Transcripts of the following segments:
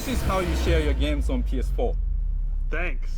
This is how you share your games on PS4. Thanks.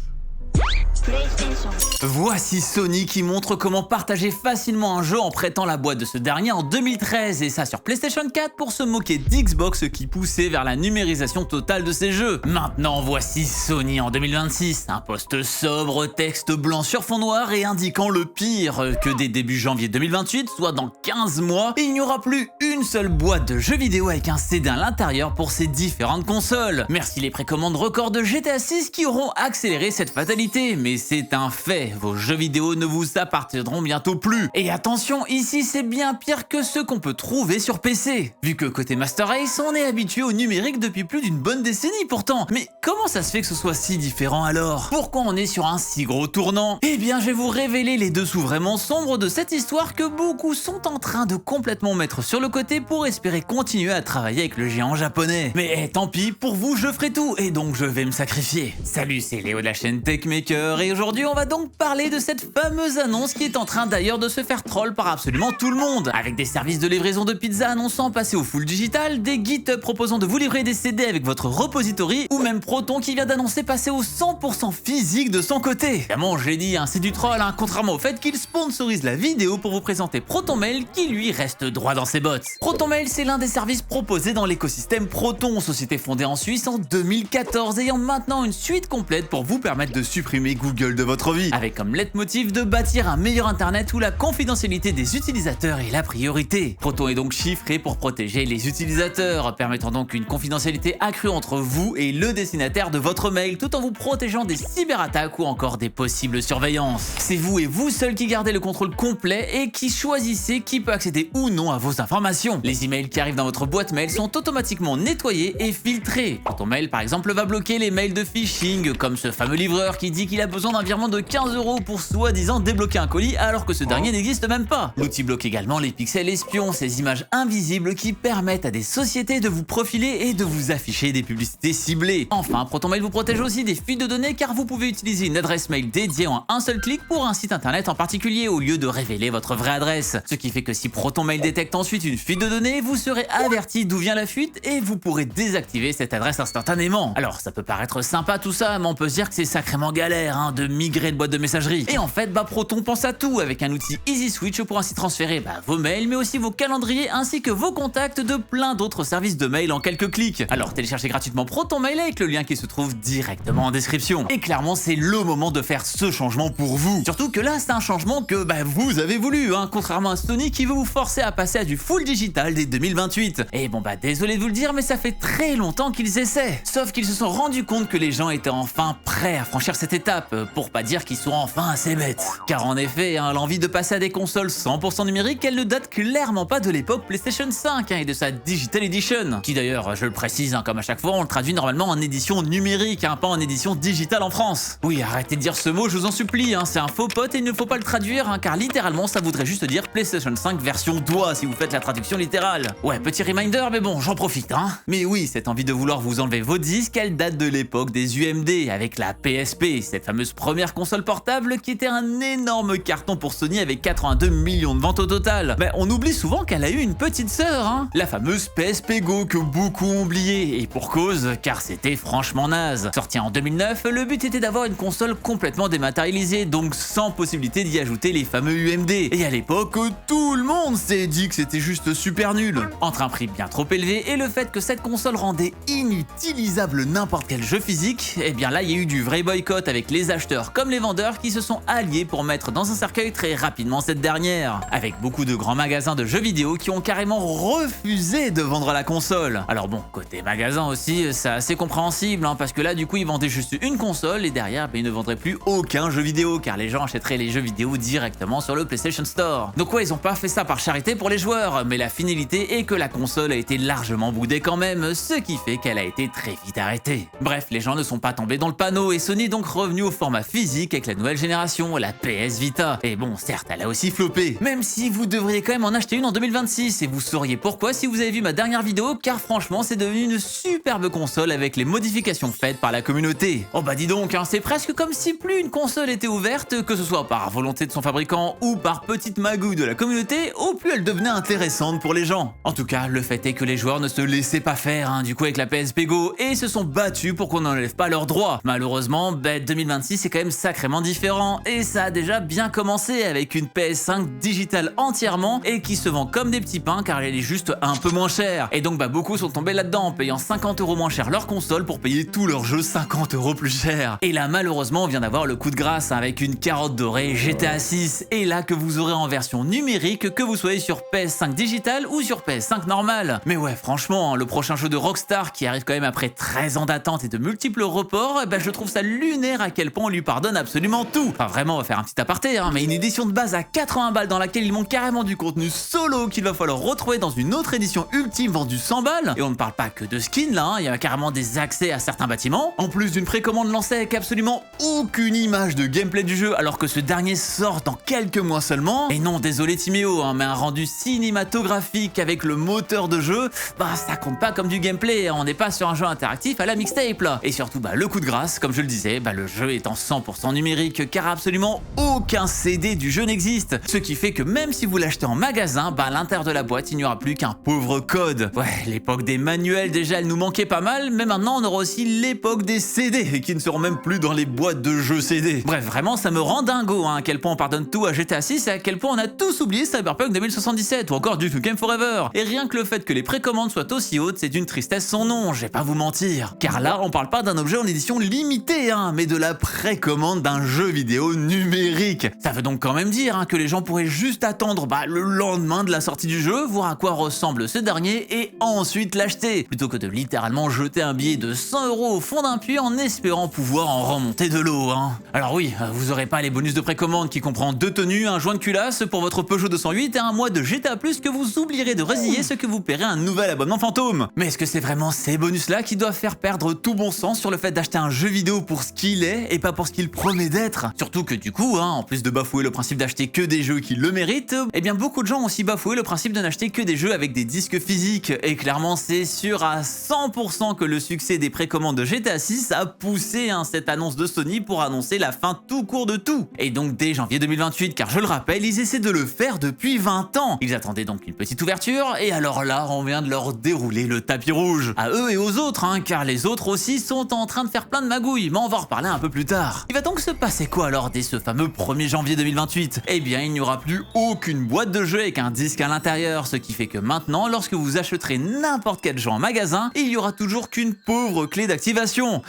Voici Sony qui montre comment partager facilement un jeu en prêtant la boîte de ce dernier en 2013, et ça sur PlayStation 4 pour se moquer d'Xbox qui poussait vers la numérisation totale de ses jeux. Maintenant voici Sony en 2026, un post sobre, texte blanc sur fond noir et indiquant le pire, que dès début janvier 2028, soit dans 15 mois, il n'y aura plus une seule boîte de jeux vidéo avec un CD à l'intérieur pour ces différentes consoles. Merci les précommandes records de GTA 6 qui auront accéléré cette fatalité, mais c'est un fait, vos jeux vidéo ne vous appartiendront bientôt plus. Et attention, ici c'est bien pire que ce qu'on peut trouver sur PC. Vu que côté Master Race, on est habitué au numérique depuis plus d'une bonne décennie pourtant. Mais comment ça se fait que ce soit si différent alors? Pourquoi on est sur un si gros tournant? Eh bien je vais vous révéler les dessous vraiment sombres de cette histoire que beaucoup sont en train de complètement mettre sur le côté pour espérer continuer à travailler avec le géant japonais. Mais tant pis, pour vous je ferai tout et donc je vais me sacrifier. Salut, c'est Léo de la chaîne TechMaker et aujourd'hui on va donc parler de cette fameuse annonce qui est en train d'ailleurs de se faire troll par absolument tout le monde. Avec des services de livraison de pizza annonçant passer au full digital, des GitHub proposant de vous livrer des CD avec votre repository, ou même Proton qui vient d'annoncer passer au 100% physique de son côté. Évidemment, je l'ai dit, c'est du troll, contrairement au fait qu'il sponsorise la vidéo pour vous présenter ProtonMail qui lui reste droit dans ses bottes. ProtonMail, c'est l'un des services proposés dans l'écosystème Proton, société fondée en Suisse en 2014, ayant maintenant une suite complète pour vous permettre de supprimer Google de votre vie, avec comme leitmotiv de bâtir un meilleur internet où la confidentialité des utilisateurs est la priorité. Proton est donc chiffré pour protéger les utilisateurs, permettant donc une confidentialité accrue entre vous et le destinataire de votre mail, tout en vous protégeant des cyberattaques ou encore des possibles surveillances. C'est vous et vous seul qui gardez le contrôle complet et qui choisissez qui peut accéder ou non à vos informations. Les emails qui arrivent dans votre boîte mail sont automatiquement nettoyés et filtrés. ProtonMail par exemple va bloquer les mails de phishing, comme ce fameux livreur qui dit qu'il a besoin d'un virement de 15 € pour soi-disant débloquer un colis alors que ce dernier n'existe même pas. L'outil bloque également les pixels espions, ces images invisibles qui permettent à des sociétés de vous profiler et de vous afficher des publicités ciblées. Enfin, ProtonMail vous protège aussi des fuites de données car vous pouvez utiliser une adresse mail dédiée en un seul clic pour un site internet en particulier au lieu de révéler votre vraie adresse. Ce qui fait que si ProtonMail détecte ensuite une fuite de données, vous serez averti d'où vient la fuite et vous pourrez désactiver cette adresse instantanément. Alors ça peut paraître sympa tout ça, mais on peut se dire que c'est sacrément galère de migrer de boîte de messagerie. Et en fait, Proton pense à tout avec un outil Easy Switch pour ainsi transférer vos mails, mais aussi vos calendriers ainsi que vos contacts de plein d'autres services de mail en quelques clics. Alors téléchargez gratuitement ProtonMail avec le lien qui se trouve directement en description. Et clairement, c'est le moment de faire ce changement pour vous. Surtout que là, c'est un changement que vous avez voulu, contrairement à Sony qui veut vous forcer à passer à du full digital dès 2028. Et désolé de vous le dire, mais ça fait très longtemps qu'ils essaient. Sauf qu'ils se sont rendus compte que les gens étaient enfin prêts à franchir cette étape, pour pas dire qu'ils sont enfin assez bêtes. Car en effet, l'envie de passer à des consoles 100% numériques, elle ne date clairement pas de l'époque PlayStation 5 et de sa Digital Edition, qui d'ailleurs, je le précise, comme à chaque fois, on le traduit normalement en édition numérique, pas en édition digitale en France. Oui, arrêtez de dire ce mot, je vous en supplie, c'est un faux pote et il ne faut pas le traduire, car littéralement, ça voudrait juste dire PlayStation 5 version doigt si vous faites la traduction littérale. Ouais, petit reminder, mais bon, j'en profite, Mais oui, cette envie de vouloir vous enlever vos disques, elle date de l'époque des UMD, avec la PSP, cette fameuse première console portable qui était un énorme carton pour Sony avec 82 millions de ventes au total. On oublie souvent qu'elle a eu une petite sœur, la fameuse PSP Go que beaucoup ont oublié, et pour cause, car c'était franchement naze. Sorti en 2009, le but était d'avoir une console complètement dématérialisée, donc sans possibilité d'y ajouter les fameux UMD. Et à l'époque, tout le monde s'est dit que c'était juste super nul. Entre un prix bien trop élevé et le fait que cette console rendait inutilisable n'importe quel jeu physique, eh bien là il y a eu du vrai boycott avec les acheteurs comme les vendeurs qui se sont alliés pour mettre dans un cercueil très rapidement cette dernière, avec beaucoup de grands magasins de jeux vidéo qui ont carrément refusé de vendre la console. Alors bon, côté magasin aussi, c'est assez compréhensible, parce que là du coup ils vendaient juste une console et derrière ils ne vendraient plus aucun jeu vidéo car les gens achèteraient les jeux vidéo directement sur le PlayStation Store. Donc ouais, ils ont pas fait ça par charité pour les joueurs, mais la finalité est que la console a été largement boudée quand même, ce qui fait qu'elle a été très vite arrêtée. Bref, les gens ne sont pas tombés dans le panneau et Sony est donc revenu aux format physique avec la nouvelle génération, la PS Vita. Et bon, certes, elle a aussi floppé, même si vous devriez quand même en acheter une en 2026, et vous sauriez pourquoi si vous avez vu ma dernière vidéo, car franchement c'est devenu une superbe console avec les modifications faites par la communauté. Oh bah dis donc, hein, c'est presque comme si plus une console était ouverte, que ce soit par volonté de son fabricant ou par petite magouille de la communauté, au plus elle devenait intéressante pour les gens. En tout cas, le fait est que les joueurs ne se laissaient pas faire, hein, du coup avec la PSP Go, et se sont battus pour qu'on n'enlève pas leurs droits. Malheureusement, 2026 c'est quand même sacrément différent, et ça a déjà bien commencé avec une PS5 digitale entièrement, et qui se vend comme des petits pains car elle est juste un peu moins chère. Et donc beaucoup sont tombés là-dedans en payant 50 € moins cher leur console pour payer tous leurs jeux 50 € plus cher. Et là malheureusement on vient d'avoir le coup de grâce, hein, avec une carotte dorée GTA 6, et là que vous aurez en version numérique, que vous soyez sur PS5 digital ou sur PS5 normal. Mais ouais, franchement, le prochain jeu de Rockstar qui arrive quand même après 13 ans d'attente et de multiples reports, je trouve ça lunaire à quel point on lui pardonne absolument tout. Enfin vraiment, on va faire un petit aparté, hein, mais une édition de base à 80 balles dans laquelle ils montent carrément du contenu solo qu'il va falloir retrouver dans une autre édition ultime vendue 100 balles, et on ne parle pas que de skins là, hein, il y a carrément des accès à certains bâtiments, en plus d'une précommande lancée avec absolument aucune image de gameplay du jeu alors que ce dernier sort dans quelques mois seulement. Et non, désolé Timéo, hein, mais un rendu cinématographique avec le moteur de jeu, ça compte pas comme du gameplay, hein, on n'est pas sur un jeu interactif à la mixtape là. Et surtout le coup de grâce, comme je le disais, le jeu est en 100% numérique car absolument aucun CD du jeu n'existe, ce qui fait que même si vous l'achetez en magasin, à l'intérieur de la boîte il n'y aura plus qu'un pauvre code. Ouais, l'époque des manuels déjà elle nous manquait pas mal, mais maintenant on aura aussi l'époque des CD qui ne seront même plus dans les boîtes de jeux CD. Bref, vraiment ça me rend dingo, hein, à quel point on pardonne tout à GTA 6 et à quel point on a tous oublié Cyberpunk 2077 ou encore Duke Nukem Forever. Et rien que le fait que les précommandes soient aussi hautes, c'est d'une tristesse sans nom, je vais pas vous mentir. Car là on parle pas d'un objet en édition limitée, hein, mais de la précommande d'un jeu vidéo numérique. Ça veut donc quand même dire, hein, que les gens pourraient juste attendre le lendemain de la sortie du jeu, voir à quoi ressemble ce dernier et ensuite l'acheter, plutôt que de littéralement jeter un billet de 100 € au fond d'un puits en espérant pouvoir en remonter de l'eau, hein. Alors oui, vous aurez pas les bonus de précommande qui comprend 2 tenues, un joint de culasse pour votre Peugeot 208 et un mois de GTA+, que vous oublierez de résilier, ce que vous paierez un nouvel abonnement fantôme. Mais est-ce que c'est vraiment ces bonus là qui doivent faire perdre tout bon sens sur le fait d'acheter un jeu vidéo pour ce qu'il est et pas pour ce qu'il promet d'être? Surtout que du coup, hein, en plus de bafouer le principe d'acheter que des jeux qui le méritent, beaucoup de gens ont aussi bafoué le principe de n'acheter que des jeux avec des disques physiques, et clairement c'est sûr à 100% que le succès des précommandes de GTA 6 a poussé, hein, cette annonce de Sony pour annoncer la fin tout court de tout. Et donc dès janvier 2028, car je le rappelle, ils essaient de le faire depuis 20 ans. Ils attendaient donc une petite ouverture, et alors là on vient de leur dérouler le tapis rouge. À eux et aux autres, hein, car les autres aussi sont en train de faire plein de magouilles, mais on va en reparler un peu plus tard. Il va donc se passer quoi alors dès ce fameux 1er janvier 2028? Il n'y aura plus aucune boîte de jeu avec un disque à l'intérieur, ce qui fait que maintenant, lorsque vous achèterez n'importe quel jeu en magasin, il y aura toujours qu'une pauvre clé d'activation.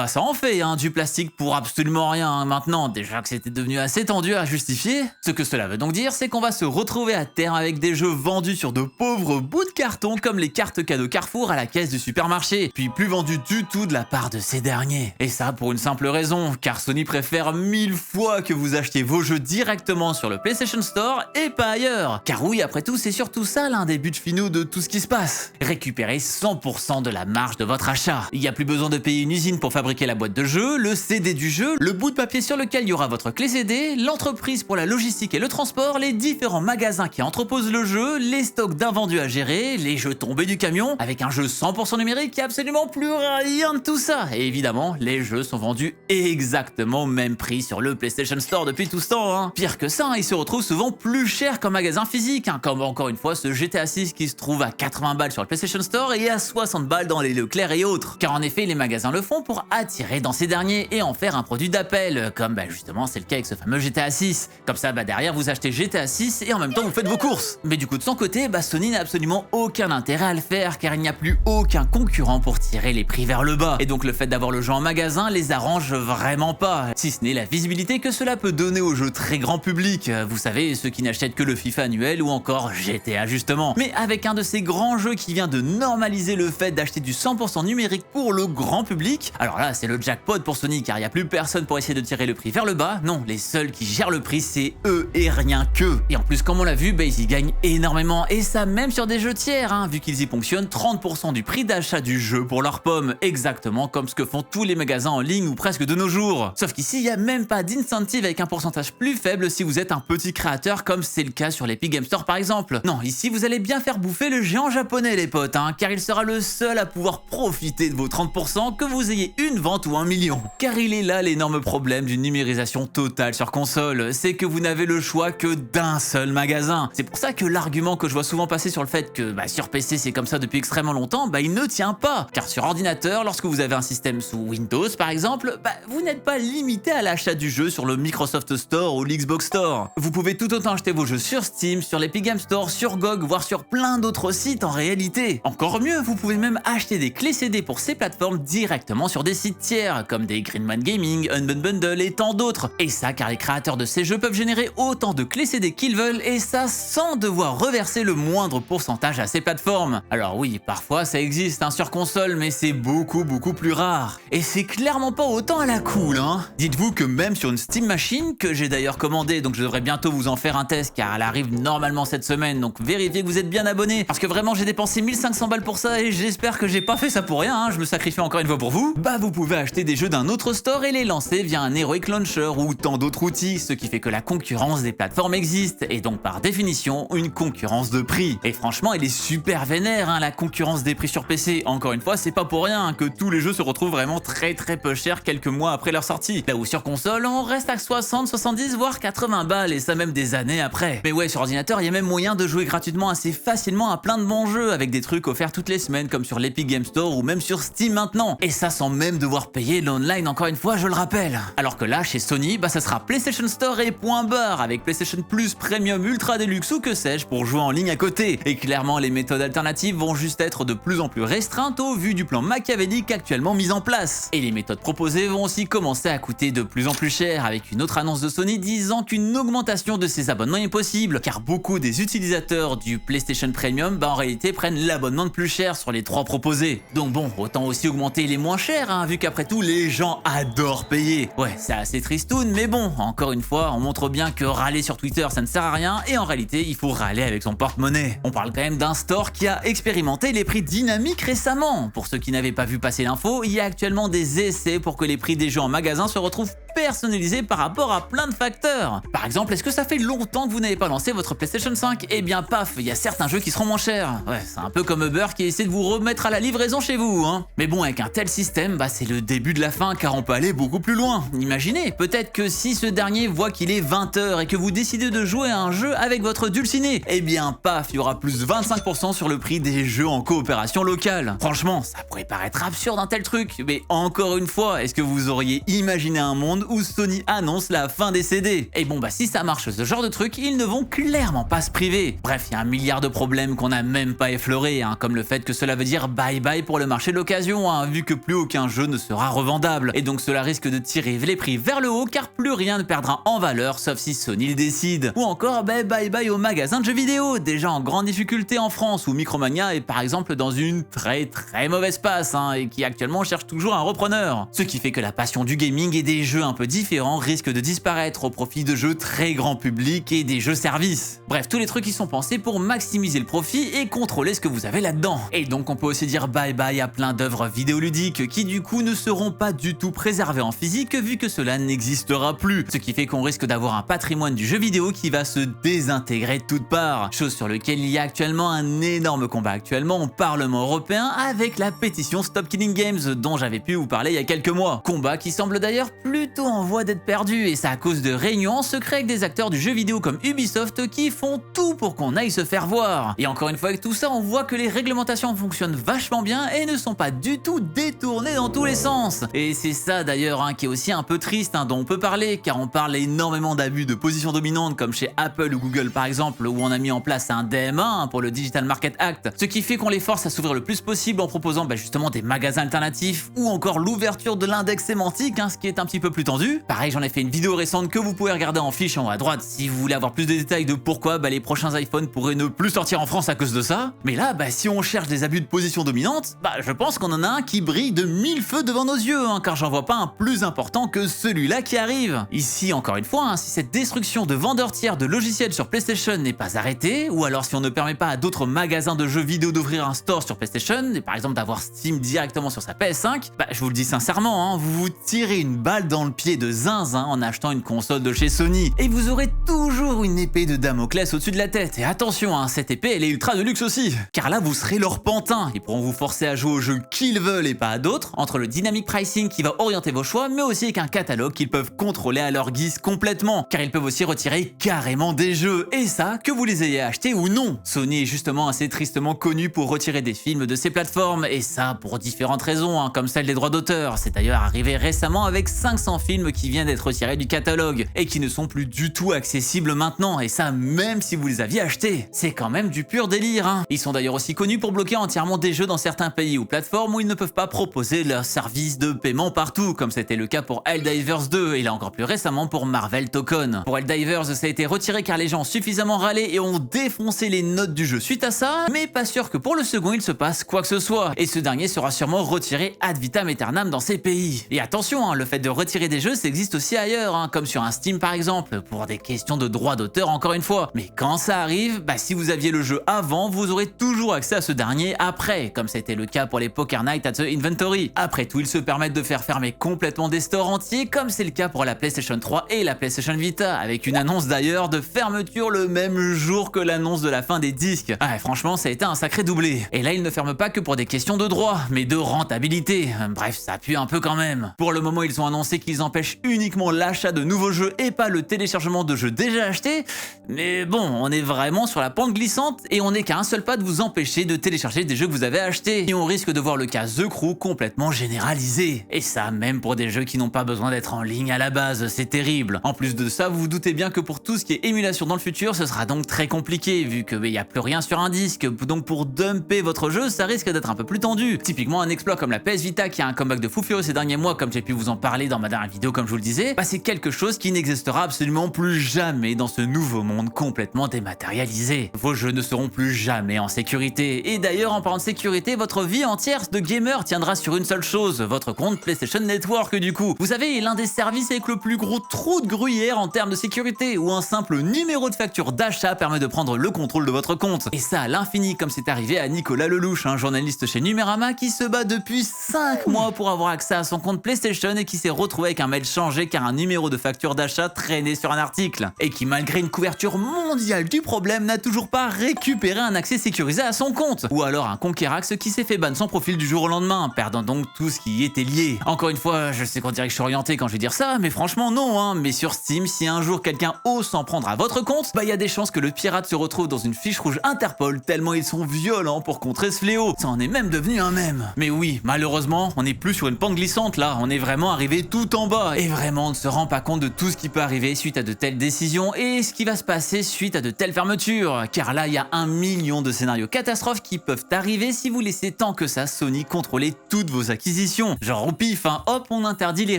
Ça en fait, hein, du plastique pour absolument rien, hein, maintenant, déjà que c'était devenu assez tendu à justifier. Ce que cela veut donc dire, c'est qu'on va se retrouver à terme avec des jeux vendus sur de pauvres bouts de carton comme les cartes cadeaux Carrefour à la caisse du supermarché, puis plus vendus du tout de la part de ces derniers. Et ça pour une simple raison, car Sony préfère 1000 fois que vous achetiez vos jeux directement sur le PlayStation Store et pas ailleurs. Car oui, après tout, c'est surtout ça l'un des buts finaux de tout ce qui se passe. Récupérer 100% de la marge de votre achat. Il n'y a plus besoin de payer une usine pour fabriquer la boîte de jeu, le CD du jeu, le bout de papier sur lequel il y aura votre clé CD, l'entreprise pour la logistique et le transport, les différents magasins qui entreposent le jeu, les stocks d'invendus à gérer, les jeux tombés du camion. Avec un jeu 100% numérique, il n'y a absolument plus rien de tout ça. Et évidemment, les jeux sont vendus exactement au même prix sur le PlayStation Store depuis tout ce temps, hein. Pire que ça, ils se retrouvent souvent plus chers qu'en magasin physique, hein, comme encore une fois ce GTA 6 qui se trouve à 80 balles sur le PlayStation Store et à 60 balles dans les Leclerc et autres. Car en effet, les magasins le font pour attirer dans ces derniers et en faire un produit d'appel, comme justement c'est le cas avec ce fameux GTA 6. Comme ça, derrière vous achetez GTA 6 et en même temps vous faites vos courses. Mais du coup de son côté, Sony n'a absolument aucun intérêt à le faire car il n'y a plus aucun concurrent pour tirer les prix vers le bas. Et donc le fait d'avoir le jeu en magasin les arrange vraiment pas, si ce n'est la visibilité que cela peut donner au jeu très grand public. Vous savez, ceux qui n'achètent que le FIFA annuel ou encore GTA justement. Mais avec un de ces grands jeux qui vient de normaliser le fait d'acheter du 100% numérique pour le grand public, alors là c'est le jackpot pour Sony car il n'y a plus personne pour essayer de tirer le prix vers le bas. Non, les seuls qui gèrent le prix c'est eux et rien qu'eux. Et en plus comme on l'a vu, ils y gagnent énormément et ça même sur des jeux tiers, hein, vu qu'ils y ponctionnent 30% du prix d'achat du jeu pour leurs pommes, exactement comme ce que font tous les magasins en ligne ou presque de nos jours. toujours. Sauf qu'ici, il n'y a même pas d'incentive avec un pourcentage plus faible si vous êtes un petit créateur comme c'est le cas sur l'Epic Game Store par exemple. Non, ici vous allez bien faire bouffer le géant japonais les potes, hein, car il sera le seul à pouvoir profiter de vos 30% que vous ayez une vente ou 1 million. Car il est là l'énorme problème d'une numérisation totale sur console, c'est que vous n'avez le choix que d'un seul magasin. C'est pour ça que l'argument que je vois souvent passer sur le fait que sur PC c'est comme ça depuis extrêmement longtemps, il ne tient pas. Car sur ordinateur, lorsque vous avez un système sous Windows par exemple, vous n'êtes pas limité à l'achat du jeu sur le Microsoft Store ou l'Xbox Store. Vous pouvez tout autant acheter vos jeux sur Steam, sur l'Epic Game Store, sur GOG, voire sur plein d'autres sites en réalité. Encore mieux, vous pouvez même acheter des clés CD pour ces plateformes directement sur des sites tiers, comme des Greenman Gaming, Unbundle et tant d'autres. Et ça car les créateurs de ces jeux peuvent générer autant de clés CD qu'ils veulent, et ça sans devoir reverser le moindre pourcentage à ces plateformes. Alors oui, parfois ça existe sur console, mais c'est beaucoup plus rare. Et c'est clairement pas autant à la cool, hein. Dites-vous que même sur une Steam Machine, que j'ai d'ailleurs commandé, donc je devrais bientôt vous en faire un test car elle arrive normalement cette semaine, donc vérifiez que vous êtes bien abonné, parce que vraiment j'ai dépensé 1500 balles pour ça et j'espère que j'ai pas fait ça pour rien, hein. Je me sacrifie encore une fois pour vous. Vous pouvez acheter des jeux d'un autre store et les lancer via un Heroic Launcher ou tant d'autres outils, ce qui fait que la concurrence des plateformes existe, et donc par définition une concurrence de prix. Et franchement elle est super vénère, la concurrence des prix sur PC. Encore une fois, c'est pas pour rien que tous les jeux se retrouvent vraiment très peu chers quelques mois après leur sortie. Là où sur console, on reste à 60, 70 voire 80 balles, et ça même des années après. Mais ouais, sur ordinateur, il y a même moyen de jouer gratuitement assez facilement à plein de bons jeux, avec des trucs offerts toutes les semaines comme sur l'Epic Game Store ou même sur Steam maintenant. Et ça sans même devoir payer l'online, encore une fois, je le rappelle. Alors que là, chez Sony, ça sera PlayStation Store et point barre, avec PlayStation Plus, Premium, Ultra Deluxe ou que sais-je pour jouer en ligne à côté. Et clairement, les méthodes alternatives vont juste être de plus en plus restreintes au vu du plan machiavélique actuellement mis en place. Et les méthodes proposées vont aussi commencer à coûter de plus en plus cher, avec une autre annonce de Sony disant qu'une augmentation de ses abonnements est possible, car beaucoup des utilisateurs du PlayStation Premium en réalité prennent l'abonnement le plus cher sur les 3 proposés. Donc bon, autant aussi augmenter les moins chers, vu qu'après tout les gens adorent payer. Ouais, c'est assez tristoun, mais bon, encore une fois, on montre bien que râler sur Twitter ça ne sert à rien, et en réalité il faut râler avec son porte-monnaie. On parle quand même d'un store qui a expérimenté les prix dynamiques récemment. Pour ceux qui n'avaient pas vu passer l'info, il y a actuellement des essais pour que les prix des jeux en magasin se retrouvent personnalisés par rapport à plein de facteurs. Par exemple, est-ce que ça fait longtemps que vous n'avez pas lancé votre PlayStation 5? Eh bien paf, il y a certains jeux qui seront moins chers. Ouais, c'est un peu comme Uber qui essaie de vous remettre à la livraison chez vous, hein. Mais bon, avec un tel système, c'est le début de la fin car on peut aller beaucoup plus loin. Imaginez, peut-être que si ce dernier voit qu'il est 20h et que vous décidez de jouer à un jeu avec votre dulciné, eh bien paf, il y aura plus 25% sur le prix des jeux en coopération locale. Franchement, ça pourrait paraître absurde un tel truc, mais encore une fois, est-ce que vous auriez imaginé un monde où Sony annonce la fin des CD? Et bon si ça marche ce genre de truc, ils ne vont clairement pas se priver. Bref, il y a un milliard de problèmes qu'on n'a même pas effleurés, comme le fait que cela veut dire bye bye pour le marché de l'occasion, vu que plus aucun jeu ne sera revendable. Et donc cela risque de tirer les prix vers le haut car plus rien ne perdra en valeur sauf si Sony le décide. Ou encore bye bye aux magasins de jeux vidéo, déjà en grande difficulté en France, où Micromania est par exemple dans une très mauvaise passe, et qui actuellement cherche toujours un repreneur. Ce qui fait que la passion du gaming et des jeux un peu différents risque de disparaître au profit de jeux très grand public et des jeux services. Bref, tous les trucs qui sont pensés pour maximiser le profit et contrôler ce que vous avez là-dedans. Et donc on peut aussi dire bye bye à plein d'œuvres vidéoludiques qui du coup ne seront pas du tout préservées en physique vu que cela n'existera plus. Ce qui fait qu'on risque d'avoir un patrimoine du jeu vidéo qui va se désintégrer de toutes parts. Chose sur laquelle il y a actuellement un énorme combat actuellement au Parlement européen avec la pétition Stop Killing Games dont j'avais pu vous parler il y a quelques mois. Combat qui semble d'ailleurs plutôt en voie d'être perdu, et ça à cause de réunions en secret avec des acteurs du jeu vidéo comme Ubisoft qui font tout pour qu'on aille se faire voir. Et encore une fois avec tout ça, on voit que les réglementations fonctionnent vachement bien et ne sont pas du tout détournées dans tous les sens. Et c'est ça d'ailleurs qui est aussi un peu triste dont on peut parler, car on parle énormément d'abus de position dominante comme chez Apple ou Google par exemple, où on a mis en place un DMA pour le Digital Market Act, ce qui fait qu'on les force à s'ouvrir le plus possible en proposant justement des magasins alternatifs ou encore l'ouverture de l'index sémantique, ce qui est un petit peu plus tendu. Pareil, j'en ai fait une vidéo récente que vous pouvez regarder en fiche en haut à droite si vous voulez avoir plus de détails de pourquoi les prochains iPhones pourraient ne plus sortir en France à cause de ça. Mais là, si on cherche des abus de position dominante, je pense qu'on en a un qui brille de 1000 mille feux devant nos yeux, car j'en vois pas un plus important que celui-là qui arrive. Ici, encore une fois, si cette destruction de vendeurs tiers de logiciels sur PlayStation n'est pas arrêtée, ou alors si on ne permet pas à d'autres magasins de jeux vidéo d'ouvrir un store sur PlayStation, et par exemple d'avoir Steam directement sur sa PS5, je vous le dis sincèrement, vous vous tirez une balle dans le pied de zinzin en achetant une console de chez Sony. Et vous aurez toujours une épée de Damoclès au-dessus de la tête. Et attention, cette épée, elle est ultra de luxe aussi. Car là, vous serez leur pantin. Ils pourront vous forcer à jouer aux jeux qu'ils veulent et pas à d'autres, entre le dynamic pricing qui va orienter vos choix, mais aussi avec un catalogue qu'ils peuvent contrôler à leur guise complètement. Car ils peuvent aussi retirer carrément des jeux. Et ça, que vous les ayez achetés ou non. Sony est justement assez tristement connu pour retirer des films de ses plateformes. Et ça, pour différentes raisons, comme celle des droits d'auteur. C'est d'ailleurs arrivé récemment avec 500 films qui viennent d'être retirés du catalogue et qui ne sont plus du tout accessibles maintenant, et ça même si vous les aviez achetés. C'est quand même du pur délire. Ils sont d'ailleurs aussi connus pour bloquer entièrement des jeux dans certains pays ou plateformes où ils ne peuvent pas proposer leur service de paiement partout, comme c'était le cas pour Helldivers 2 et là encore plus récemment pour Marvel Token. Pour Helldivers, ça a été retiré car les gens ont suffisamment râlé et ont défoncé les notes du jeu suite à ça, mais pas sûr que pour le second il se passe quoi que ce soit, et ce dernier sera sûrement retiré ad vitam aeternam dans ces pays. Et attention, le fait de retirer des jeux, ça existe aussi ailleurs, comme sur un Steam par exemple, pour des questions de droits d'auteur encore une fois. Mais quand ça arrive, si vous aviez le jeu avant, vous aurez toujours accès à ce dernier après, comme c'était le cas pour les Poker Night at the Inventory. Après tout, ils se permettent de faire fermer complètement des stores entiers, comme c'est le cas pour la PlayStation 3 et la PlayStation Vita, avec une annonce d'ailleurs de fermeture le même jour que l'annonce de la fin des disques. Franchement, ça a été un sacré doublé. Et là, ils ne ferment pas que pour des questions de droit, mais de rentabilité. Bref, ça pue un peu quand même. Pour le moment, ils ont annoncé qu'ils empêchent uniquement l'achat de nouveaux jeux et pas le téléchargement de jeux déjà achetés, mais bon, on est vraiment sur la pente glissante et on n'est qu'à un seul pas de vous empêcher de télécharger des jeux que vous avez achetés. Et on risque de voir le cas The Crew complètement généralisé. Et ça, même pour des jeux qui n'ont pas besoin d'être en ligne à la base, c'est terrible. En plus de ça, vous vous doutez bien que pour tout ce qui est émulation dans le futur, ce sera donc très compliqué, vu qu'il n'y a plus rien sur un disque, donc pour dumper votre jeu, ça risque d'être un peu plus tendu. Typiquement, un exploit comme la PS Vita qui a un comeback de fou furieux ces derniers mois, comme j'ai pu vous en parler dans ma dernière vidéo comme je vous le disais, c'est quelque chose qui n'existera absolument plus jamais dans ce nouveau monde complètement dématérialisé. Vos jeux ne seront plus jamais en sécurité. Et d'ailleurs, en parlant de sécurité, votre vie entière de gamer tiendra sur une seule chose, votre compte PlayStation Network du coup. Vous savez, l'un des services avec le plus gros trou de gruyère en termes de sécurité, où un simple numéro de facture d'achat permet de prendre le contrôle de votre compte. Et ça à l'infini, comme c'est arrivé à Nicolas Lelouch, un journaliste chez Numérama qui se bat depuis 5 mois pour avoir accès à son compte PlayStation et qui s'est retrouvé avec un mail changé car un numéro de facture d'achat traînait sur un article. Et qui, malgré une couverture mondiale du problème, n'a toujours pas récupéré un accès sécurisé à son compte. Ou alors un conquérax qui s'est fait ban son profil du jour au lendemain, perdant donc tout ce qui y était lié. Encore une fois, je sais qu'on dirait que je suis orienté quand je vais dire ça, mais franchement non, mais sur Steam, si un jour quelqu'un ose s'en prendre à votre compte, y a des chances que le pirate se retrouve dans une fiche rouge Interpol tellement ils sont violents pour contrer ce fléau. Ça en est même devenu un mème. Mais oui, malheureusement, on n'est plus sur une pente glissante là, on est vraiment arrivé tout en bas. Et vraiment, on ne se rend pas compte de tout ce qui peut arriver suite à de telles décisions et ce qui va se passer suite à de telles fermetures. Car là, il y a 1 million de scénarios catastrophes qui peuvent arriver si vous laissez tant que ça Sony contrôler toutes vos acquisitions. Genre au pif, hop, on interdit les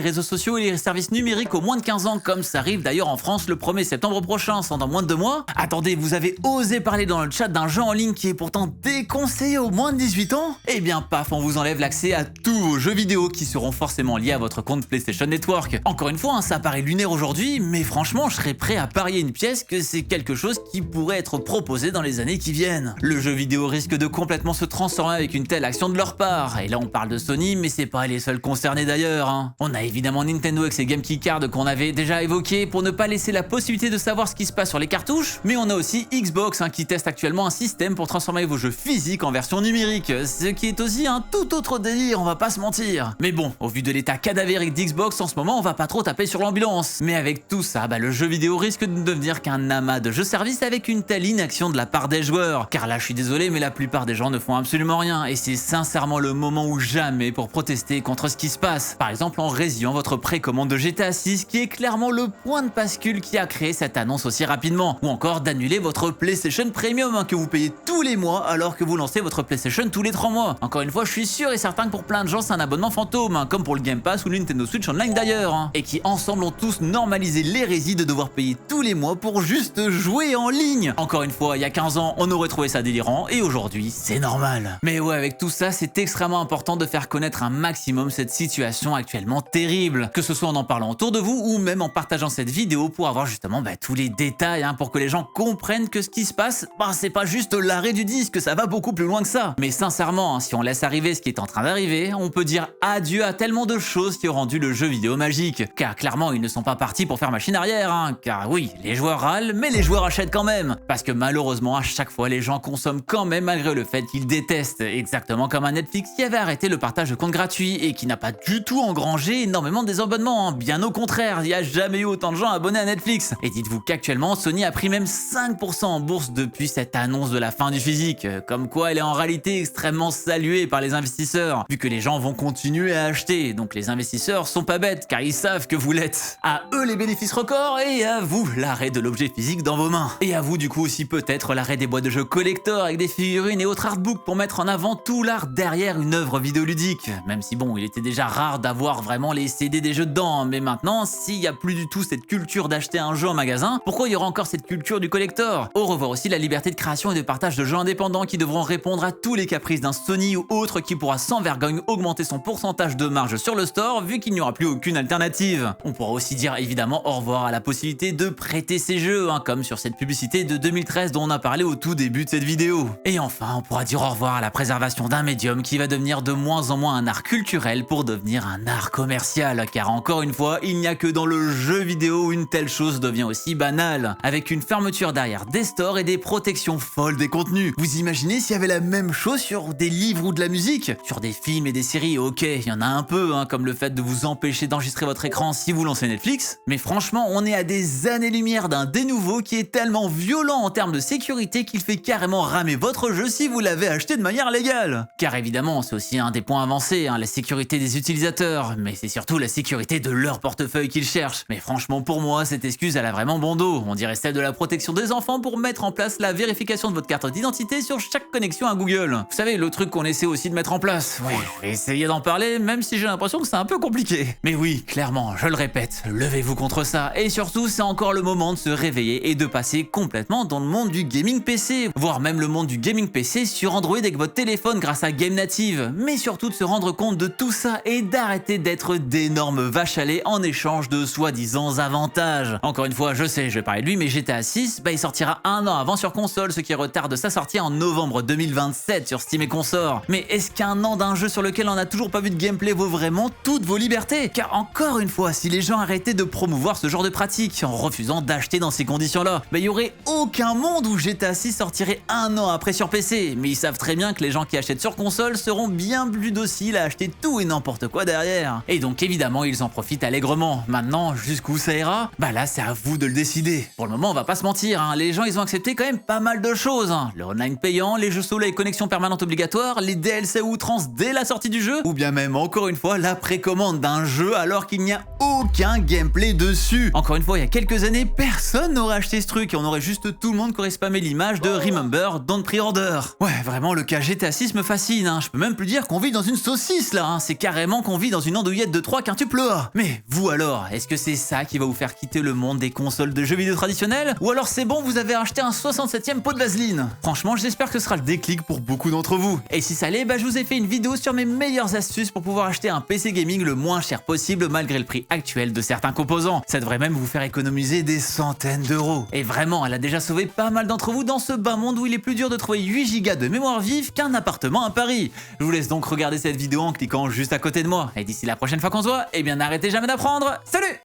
réseaux sociaux et les services numériques aux moins de 15 ans, comme ça arrive d'ailleurs en France le 1er septembre prochain, sans dans moins de 2 mois. Attendez, vous avez osé parler dans le chat d'un jeu en ligne qui est pourtant déconseillé aux moins de 18 ans? Eh bien paf, on vous enlève l'accès à tous vos jeux vidéo qui seront forcément liés à votre compte PlayStation Network. Encore une fois, ça paraît lunaire aujourd'hui, mais franchement, je serais prêt à parier une pièce que c'est quelque chose qui pourrait être proposé dans les années qui viennent. Le jeu vidéo risque de complètement se transformer avec une telle action de leur part. Et là, on parle de Sony, mais c'est pas les seuls concernés d'ailleurs. On a évidemment Nintendo avec ses Game Key Cards qu'on avait déjà évoqué pour ne pas laisser la possibilité de savoir ce qui se passe sur les cartouches, mais on a aussi Xbox qui teste actuellement un système pour transformer vos jeux physiques en version numérique, ce qui est aussi un tout autre délire, on va pas se mentir. Mais bon, au vu de l'état cadavérique d'Xbox en ce moment, on va pas trop taper sur l'ambulance. Mais avec tout ça, le jeu vidéo risque de devenir qu'un amas de jeux services avec une telle inaction de la part des joueurs. Car là, je suis désolé, mais la plupart des gens ne font absolument rien, et c'est sincèrement le moment ou jamais pour protester contre ce qui se passe. Par exemple, en résiliant votre précommande de GTA 6, qui est clairement le point de bascule qui a créé cette annonce aussi rapidement. Ou encore d'annuler votre PlayStation Premium que vous payez tous les mois alors que vous lancez votre PlayStation tous les 3 mois. Encore une fois, je suis sûr et certain que pour plein de gens, c'est un abonnement fantôme, comme pour le Game Pass ou le Nintendo Switch Online d'ailleurs. Et qui ensemble ont tous normalisé l'hérésie de devoir payer tous les mois pour juste jouer en ligne. Encore une fois, il y a 15 ans, on aurait trouvé ça délirant et aujourd'hui, c'est normal. Mais ouais, avec tout ça, c'est extrêmement important de faire connaître reconnaître un maximum cette situation actuellement terrible, que ce soit en parlant autour de vous ou même en partageant cette vidéo pour avoir justement tous les détails, pour que les gens comprennent que ce qui se passe, c'est pas juste l'arrêt du disque, ça va beaucoup plus loin que ça. Mais sincèrement, si on laisse arriver ce qui est en train d'arriver, on peut dire adieu à tellement de choses qui ont rendu le jeu vidéo magique. Car clairement, ils ne sont pas partis pour faire machine arrière, car oui, les joueurs râlent, mais les joueurs achètent quand même. Parce que malheureusement, à chaque fois, les gens consomment quand même malgré le fait qu'ils détestent. Exactement comme un Netflix qui avait arrêté le partage de comptes gratuits et qui n'a pas du tout engrangé énormément de désabonnements. Bien au contraire, il n'y a jamais eu autant de gens abonnés à Netflix. Et dites-vous qu'actuellement, Sony a pris même 5% en bourse depuis cette annonce de la fin du physique. Comme quoi, elle est en réalité extrêmement saluée par les investisseurs, vu que les gens vont continuer à acheter. Donc les investisseurs sont pas bêtes, car ils savent que vous l'êtes. À eux les bénéfices records et à vous l'arrêt de l'objet physique dans vos mains. Et à vous du coup aussi peut-être l'arrêt des boîtes de jeux collector avec des figurines et autres artbooks pour mettre en avant tout l'art derrière une œuvre vidéoludique. Même si bon, il était déjà rare d'avoir vraiment les CD des jeux dedans, mais maintenant, s'il n'y a plus du tout cette culture d'acheter un jeu en magasin, pourquoi il y aura encore cette culture du collector? Au revoir aussi la liberté de création et de partage de jeux indépendants qui devront répondre à tous les caprices d'un Sony ou autre qui pourra sans vergogne augmenter son pourcentage de marge sur le store vu qu'il n'y aura plus aucune alternative. On pourra aussi dire évidemment au revoir à la possibilité de prêter ses jeux, comme sur cette publicité de 2013 dont on a parlé au tout début de cette vidéo. Et enfin, on pourra dire au revoir à la préservation d'un médium qui va devenir de moins en moins un art culturel pour devenir un art commercial, car encore une fois, il n'y a que dans le jeu vidéo où une telle chose devient aussi banale, avec une fermeture derrière des stores et des protections folles des contenus. Vous imaginez s'il y avait la même chose sur des livres ou de la musique? Sur des films et des séries, ok, il y en a un peu, comme le fait de vous empêcher d'enregistrer votre écran si vous lancez Netflix, mais franchement, on est à des années-lumière d'un dénouveau qui est tellement violent en termes de sécurité qu'il fait carrément ramer votre jeu si vous l'avez acheté de manière légale. Car évidemment, c'est aussi un des points avancés, la sécurité des utilisateurs, mais c'est surtout la sécurité de leur portefeuille qu'ils cherchent. Mais franchement, pour moi, cette excuse, elle a vraiment bon dos. On dirait celle de la protection des enfants pour mettre en place la vérification de votre carte d'identité sur chaque connexion à Google. Vous savez, le truc qu'on essaie aussi de mettre en place. Oui, je vais essayer d'en parler, même si j'ai l'impression que c'est un peu compliqué. Mais oui, clairement, je le répète, levez-vous contre ça. Et surtout, c'est encore le moment de se réveiller et de passer complètement dans le monde du gaming PC, voire même le monde du gaming PC sur Android avec votre téléphone grâce à Game Native. Mais surtout de se rendre compte de tout ça et d'arrêter d'être d'énormes vaches à lait en échange de soi-disant avantages. Encore une fois, je sais, je vais parler de lui, mais GTA 6, il sortira un an avant sur console, ce qui retarde sa sortie en novembre 2027 sur Steam et consorts. Mais est-ce qu'un an d'un jeu sur lequel on n'a toujours pas vu de gameplay vaut vraiment toutes vos libertés? Car encore une fois, si les gens arrêtaient de promouvoir ce genre de pratique en refusant d'acheter dans ces conditions-là, il y aurait aucun monde où GTA 6 sortirait un an après sur PC. Mais ils savent très bien que les gens qui achètent sur console seront bien plus dociles à acheter tout et n'importe quoi derrière. Et donc évidemment, ils en profitent allègrement. Maintenant, jusqu'où ça ira? Là, c'est à vous de le décider. Pour le moment, on va pas se mentir, les gens ils ont accepté quand même pas mal de choses. Le online payant, les jeux solo et connexion permanente obligatoire, les DLC à outrance dès la sortie du jeu, ou bien même encore une fois la précommande d'un jeu alors qu'il n'y a aucun gameplay dessus. Encore une fois, il y a quelques années, personne n'aurait acheté ce truc et on aurait juste tout le monde qui aurait spammé l'image de Remember, Don't Pre-Order. Ouais, vraiment, le cas GTA 6 me fascine, je peux même plus dire qu'on vit dans une saucisse là, c'est carrément qu'on vit dans une andouillette de 3 quintuple A. Mais vous alors, est-ce que c'est ça qui va vous faire quitter le monde des consoles de jeux vidéo traditionnels? Ou alors c'est bon, vous avez acheté un 67e pot de vaseline? Franchement, j'espère que ce sera le déclic pour beaucoup d'entre vous. Et si ça l'est, je vous ai fait une vidéo sur mes meilleures astuces pour pouvoir acheter un PC gaming le moins cher possible malgré le prix actuel de certains composants. Ça devrait même vous faire économiser des centaines d'euros. Et vraiment, elle a déjà sauvé pas mal d'entre vous dans ce bas monde où il est plus dur de trouver 8 Go de mémoire vive qu'un appartement à Paris. Je vous laisse donc regarder cette vidéo en cliquant juste à côté de moi. Et d'ici la prochaine fois qu'on se voit, n'arrêtez jamais d'apprendre. Salut!